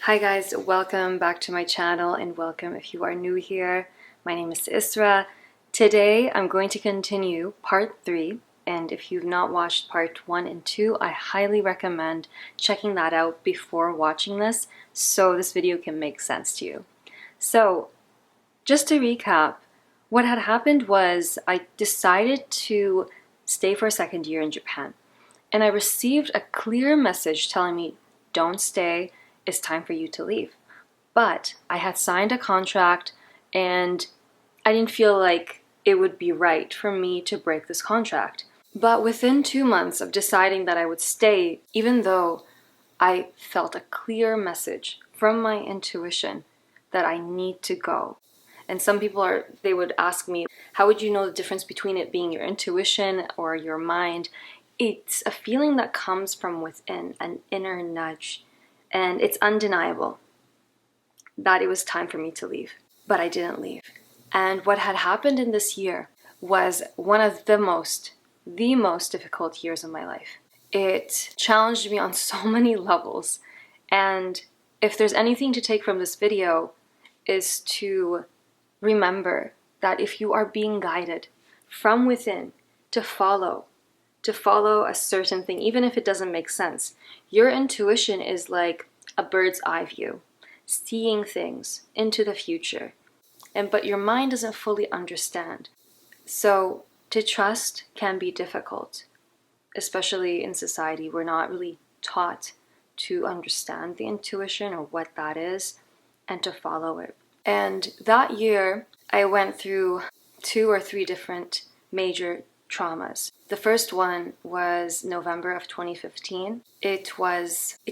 Hi guys, welcome back to my channel and welcome if you are new here. My name is Isra. Today I'm going to continue part 3, and if you've not watched part 1 and 2, I highly recommend checking that out before watching this so this video can make sense to you. So just to recap, what had happened was I decided to stay for a second year in Japan, and I received a clear message telling me, don't stay, it's time for you to leave. But I had signed a contract and I didn't feel like it would be right for me to break this contract. But within 2 months of deciding that I would stay, even though I felt a clear message from my intuition that I need to go. And some people they would ask me, how would you know the difference between it being your intuition or your mind? It's a feeling that comes from within, an inner nudge. And it's undeniable that it was time for me to leave. But I didn't leave. And what had happened in this year was one of the most difficult years of my life. It challenged me on so many levels. And if there's anything to take from this video, is to remember that if you are being guided from within to follow a certain thing, even if it doesn't make sense, your intuition is like a bird's eye view, seeing things into the future. But your mind doesn't fully understand. So to trust can be difficult, especially in society. We're not really taught to understand the intuition or what that is and to follow it. And that year, I went through 2 or 3 different major traumas. The first one was November of 2015. It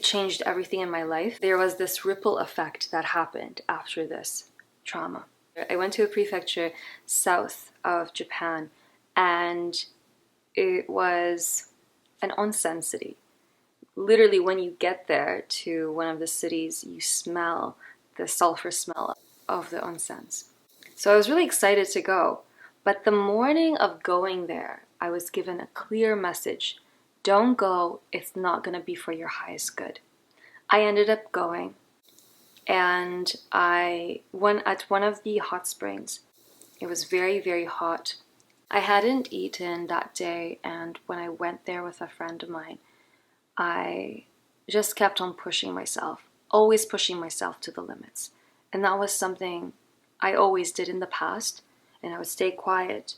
changed everything in my life. There was this ripple effect that happened after this trauma. I went to a prefecture south of Japan, and it was an onsen city. Literally, when you get there to one of the cities, you smell the sulfur smell of the onsens. So I was really excited to go. But the morning of going there, I was given a clear message. Don't go, it's not going to be for your highest good. I ended up going, and I went at one of the hot springs. It was very, very hot. I hadn't eaten that day, and when I went there with a friend of mine, I just kept on pushing myself, always pushing myself to the limits. And that was something I always did in the past. And I would stay quiet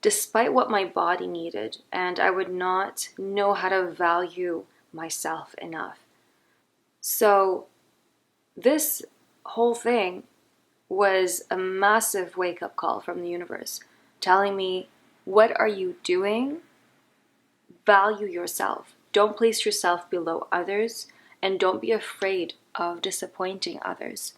despite what my body needed, and I would not know how to value myself enough. So this whole thing was a massive wake-up call from the universe, telling me, what are you doing? Value yourself. Don't place yourself below others, and don't be afraid of disappointing others.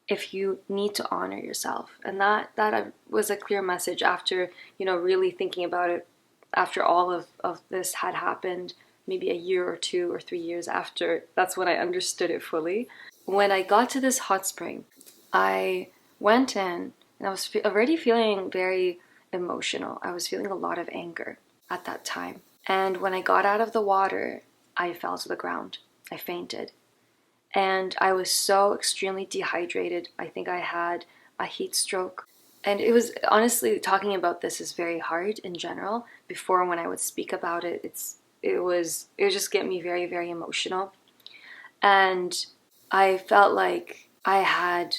If you need to honor yourself. And that was a clear message after, really thinking about it, after all of this had happened, maybe a year or 2 or 3 years after. That's when I understood it fully. When I got to this hot spring, I went in and I was already feeling very emotional. I was feeling a lot of anger at that time. And when I got out of the water, I fell to the ground. I fainted. And I was so extremely dehydrated. I think I had a heat stroke. And it was, honestly, talking about this is very hard in general. Before, when I would speak about it, it would just get me very, very emotional. And I felt like I had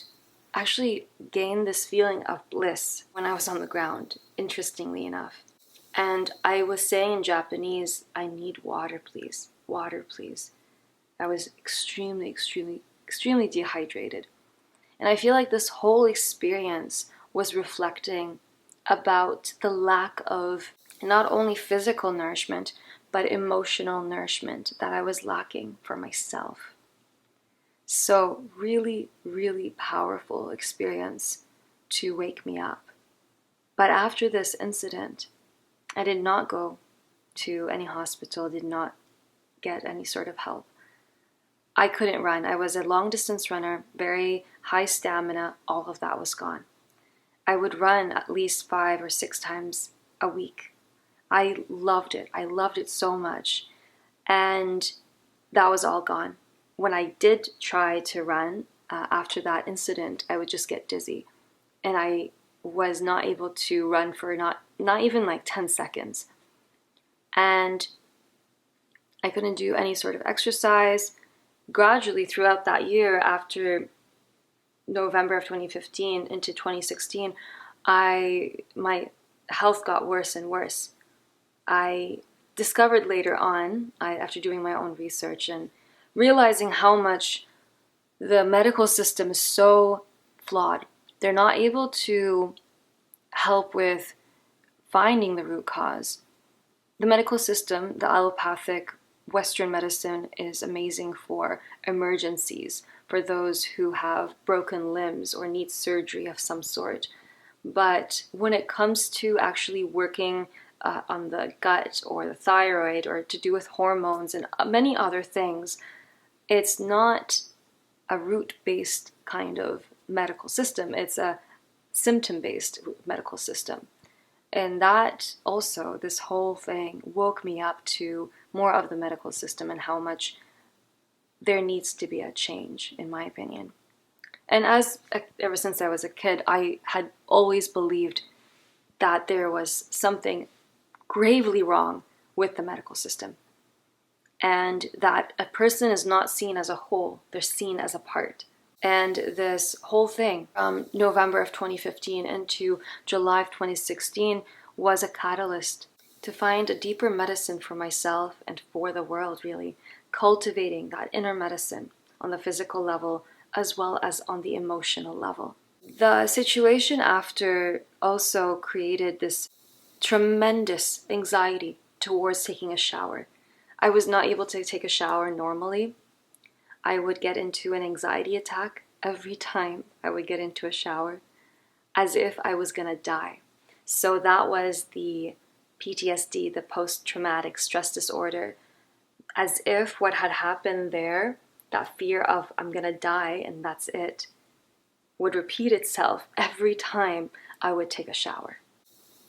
actually gained this feeling of bliss when I was on the ground, interestingly enough. And I was saying in Japanese, I need water, please. Water, please. I was extremely, extremely, extremely dehydrated. And I feel like this whole experience was reflecting about the lack of not only physical nourishment, but emotional nourishment that I was lacking for myself. So really, really powerful experience to wake me up. But after this incident, I did not go to any hospital, did not get any sort of help. I couldn't run. I was a long distance runner, very high stamina. All of that was gone. I would run at least 5 or 6 times a week. I loved it. I loved it so much. And that was all gone. when I did try to run after that incident, I would just get dizzy. And I was not able to run for not even like 10 seconds. And I couldn't do any sort of exercise. Gradually throughout that year, after November of 2015 into 2016, my health got worse and worse. I discovered later on, after doing my own research and realizing how much the medical system is so flawed. They're not able to help with finding the root cause. The medical system, the allopathic Western medicine, is amazing for emergencies, for those who have broken limbs or need surgery of some sort. But when it comes to actually working on the gut or the thyroid, or to do with hormones and many other things, it's not a root-based kind of medical system. It's a symptom-based medical system. And that also, this whole thing woke me up to more of the medical system and how much there needs to be a change, in my opinion. And ever since I was a kid, I had always believed that there was something gravely wrong with the medical system, and that a person is not seen as a whole, they're seen as a part. And this whole thing from November of 2015 into July of 2016 was a catalyst to find a deeper medicine for myself and for the world, really, cultivating that inner medicine on the physical level as well as on the emotional level. The situation after also created this tremendous anxiety towards taking a shower. I was not able to take a shower normally. I would get into an anxiety attack every time I would get into a shower, as if I was gonna die. So that was the PTSD, the post-traumatic stress disorder, as if what had happened there, that fear of I'm gonna die and that's it, would repeat itself every time I would take a shower.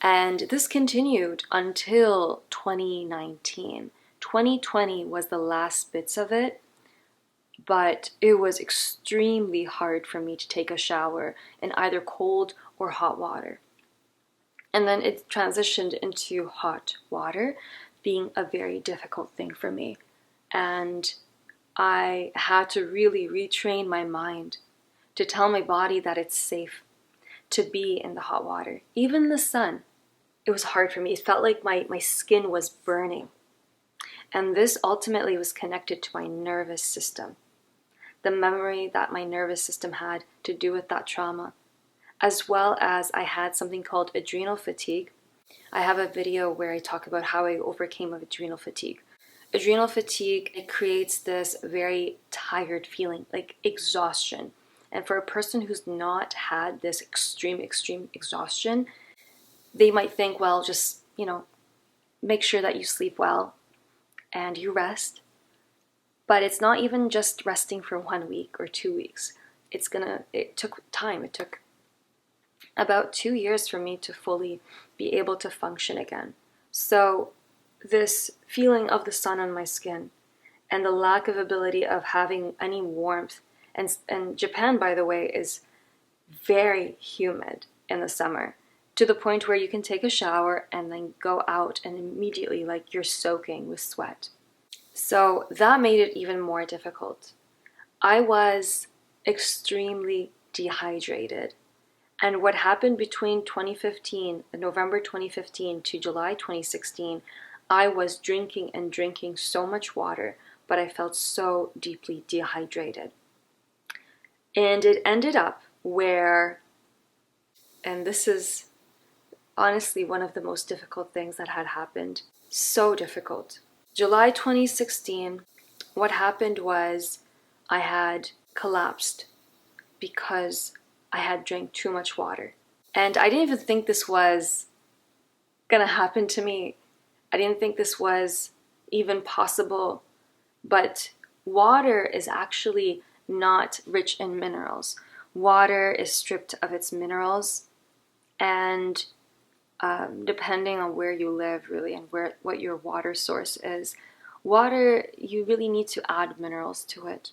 And this continued until 2019. 2020 was the last bits of it, but it was extremely hard for me to take a shower in either cold or hot water. And then it transitioned into hot water being a very difficult thing for me. And I had to really retrain my mind to tell my body that it's safe to be in the hot water. Even the sun, it was hard for me. It felt like my skin was burning. And this ultimately was connected to my nervous system. The memory that my nervous system had to do with that trauma, as well as I had something called adrenal fatigue. I have a video where I talk about how I overcame adrenal fatigue. Adrenal fatigue, it creates this very tired feeling, like exhaustion. And for a person who's not had this extreme exhaustion, they might think, well, just, make sure that you sleep well and you rest. But it's not even just resting for 1 week or 2 weeks. It took time. It took about 2 years for me to fully be able to function again. So this feeling of the sun on my skin and the lack of ability of having any warmth, and Japan, by the way, is very humid in the summer, to the point where you can take a shower and then go out and immediately, like, you're soaking with sweat. So that made it even more difficult. I was extremely dehydrated. And what happened between November 2015 to July 2016, I was drinking and drinking so much water, but I felt so deeply dehydrated. And it ended up where, and this is honestly one of the most difficult things that had happened, so difficult. July 2016, what happened was I had collapsed because I had drank too much water. And I didn't even think this was gonna happen to me. I didn't think this was even possible. But water is actually not rich in minerals. Water is stripped of its minerals, and depending on where you live, really, and what your water source is, water, you really need to add minerals to it.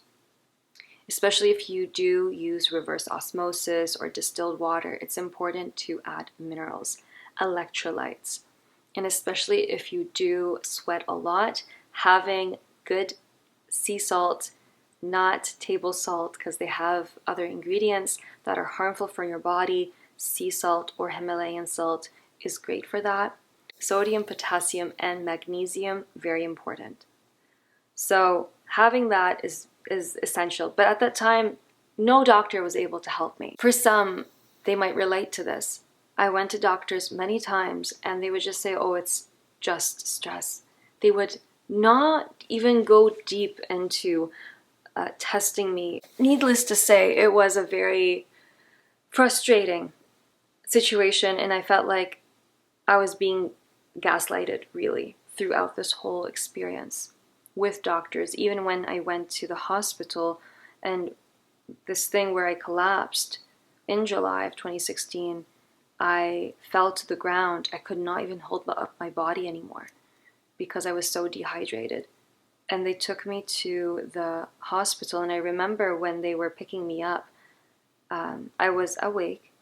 Especially if you do use reverse osmosis or distilled water, it's important to add minerals, electrolytes. And especially if you do sweat a lot, having good sea salt, not table salt, because they have other ingredients that are harmful for your body. Sea salt or Himalayan salt is great for that. Sodium, potassium, and magnesium, very important. So having that is essential. But at that time, no doctor was able to help me. For some, they might relate to this. I went to doctors many times and they would just say, oh, it's just stress. They would not even go deep into testing me. Needless to say, it was a very frustrating situation, and I felt like I was being gaslighted, really, throughout this whole experience with doctors. Even when I went to the hospital and this thing where I collapsed in July of 2016, I fell to the ground. I could not even hold up my body anymore because I was so dehydrated. And they took me to the hospital, and I remember when they were picking me up, I was awake.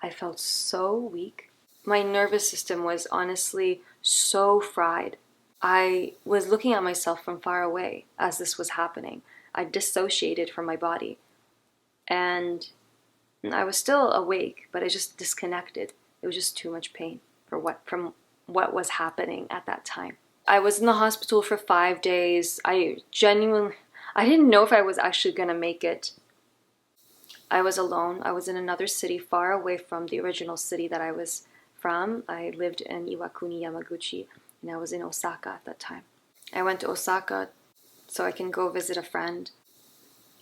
I felt so weak. My nervous system was honestly so fried. I was looking at myself from far away as this was happening. I dissociated from my body. And I was still awake, but I just disconnected. It was just too much pain from what was happening at that time. I was in the hospital for 5 days. I didn't know if I was actually gonna make it. I was alone. I was in another city far away from the original city that I was from. I lived in Iwakuni, Yamaguchi, and I was in Osaka at that time. I went to Osaka so I can go visit a friend.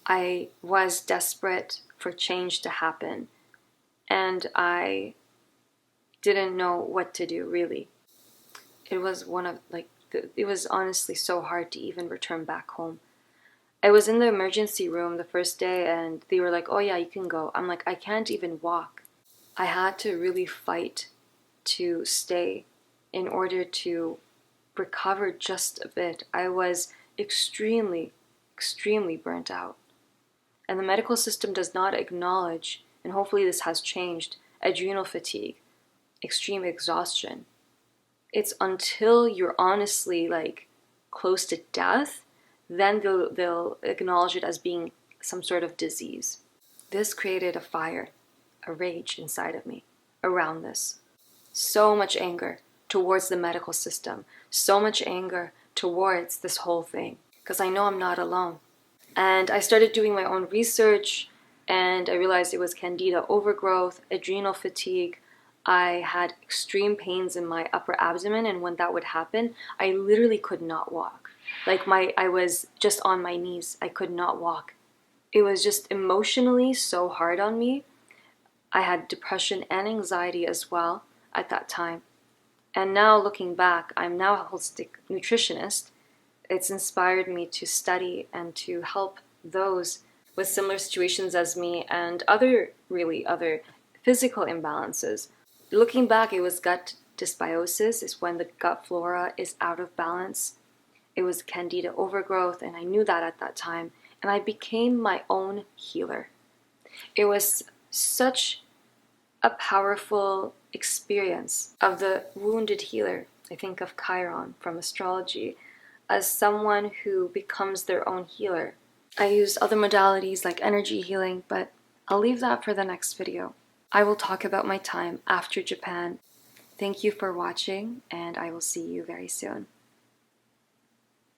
I was desperate for change to happen, and I didn't know what to do, really. It was it was honestly so hard to even return back home. I was in the emergency room the first day and they were like, oh yeah, you can go. I'm like, I can't even walk. I had to really fight to stay in order to recover just a bit. I was extremely, extremely burnt out. And the medical system does not acknowledge, and hopefully this has changed, adrenal fatigue, extreme exhaustion. It's until you're honestly close to death, then they'll acknowledge it as being some sort of disease. This created a fire, a rage inside of me around this. So much anger towards the medical system, so much anger towards this whole thing, because I know I'm not alone. And I started doing my own research, and I realized it was candida overgrowth, adrenal fatigue. I had extreme pains in my upper abdomen, and when that would happen, I literally could not walk. I was just on my knees. I could not walk. It was just emotionally so hard on me. I had depression and anxiety as well at that time. And now looking back, I'm now a holistic nutritionist. It's inspired me to study and to help those with similar situations as me and other physical imbalances. Looking back, it was gut dysbiosis, is when the gut flora is out of balance. It was candida overgrowth, and I knew that at that time, and I became my own healer. It was such a powerful experience of the wounded healer. I think of Chiron from astrology as someone who becomes their own healer. I use other modalities like energy healing, but I'll leave that for the next video. I will talk about my time after Japan. Thank you for watching, and I will see you very soon.